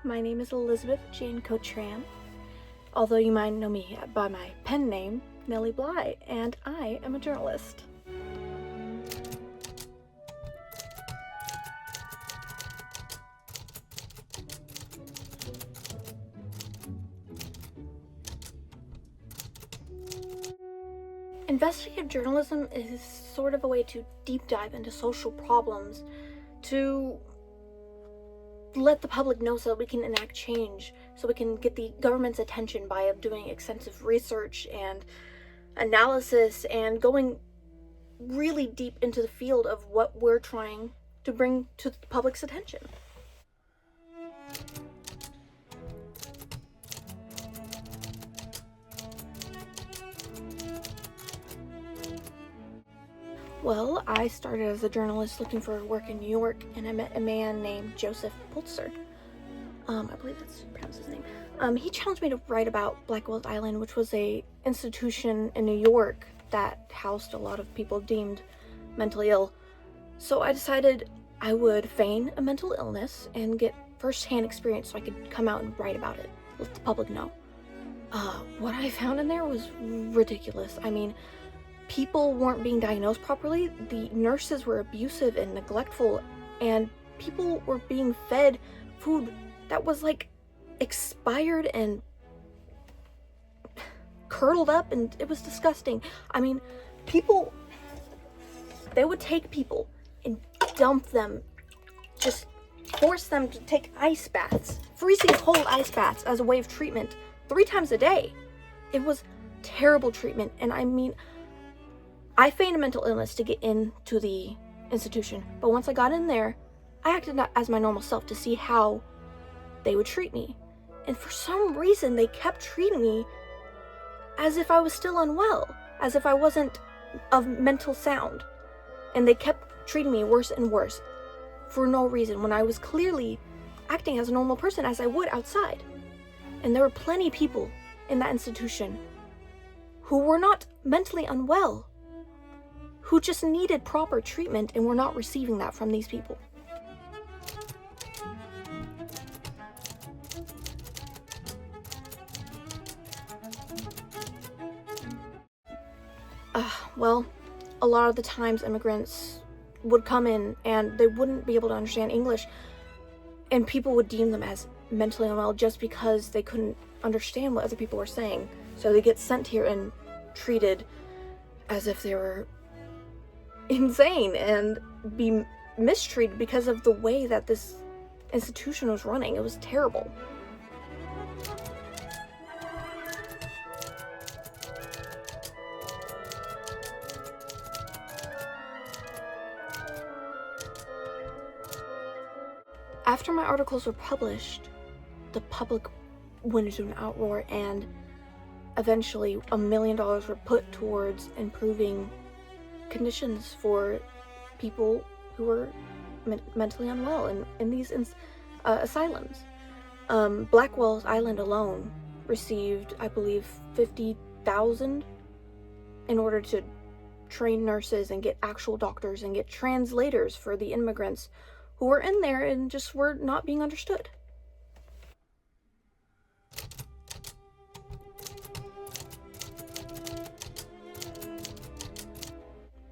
my name is Elizabeth Jane Cotran, although you might know me by my pen name, Nellie Bly, and I am a journalist. Investigative journalism is sort of a way to deep dive into social problems, to let the public know so that we can enact change, so we can get the government's attention by doing extensive research and analysis and going really deep into the field of what we're trying to bring to the public's attention. Well, I started as a journalist looking for work in New York, and I met a man named Joseph Pulitzer. I believe that's pronounced his name. He challenged me to write about Blackwell's Island, which was a institution in New York that housed a lot of people deemed mentally ill. So I decided I would feign a mental illness and get first-hand experience so I could come out and write about it, let the public know. What I found in there was ridiculous. I mean, people weren't being diagnosed properly, the nurses were abusive and neglectful, and people were being fed food that was like expired and curdled up, and it was disgusting. I mean, they would take people and dump them, just force them to take ice baths, freezing cold ice baths as a way of treatment 3 times a day. It was terrible treatment, and I mean, I feigned a mental illness to get into the institution, but once I got in there, I acted as my normal self to see how they would treat me. And for some reason, they kept treating me as if I was still unwell, as if I wasn't of mental sound. And they kept treating me worse and worse for no reason, when I was clearly acting as a normal person as I would outside. And there were plenty of people in that institution who were not mentally unwell, who just needed proper treatment and were not receiving that from these people. Well, a lot of the times immigrants would come in and they wouldn't be able to understand English, and people would deem them as mentally unwell just because they couldn't understand what other people were saying. So they get sent here and treated as if they were insane and be mistreated because of the way that this institution was running. It was terrible. After my articles were published, the public went into an outroar, and eventually $1 million were put towards improving conditions for people who were mentally unwell in these asylums. Blackwell's Island alone received, I believe, $50,000 in order to train nurses and get actual doctors and get translators for the immigrants who were in there and just were not being understood.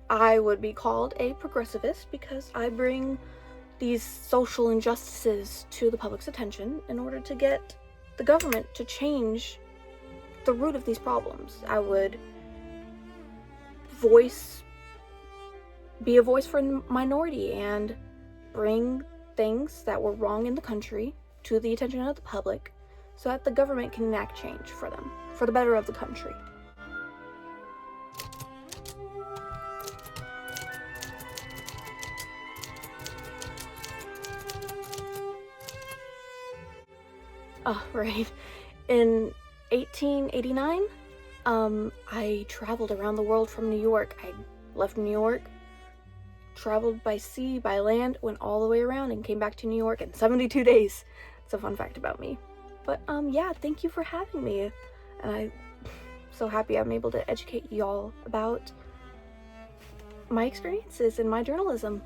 I would be called a progressivist because I bring these social injustices to the public's attention in order to get the government to change the root of these problems. I would be a voice for the minority and bring things that were wrong in the country to the attention of the public so that the government can enact change for them, for the better of the country. Right. In 1889, I traveled around the world from New York. I left New York, traveled by sea, by land, went all the way around, and came back to New York in 72 days. It's a fun fact about me. But, yeah, thank you for having me. And I'm so happy I'm able to educate y'all about my experiences in my journalism.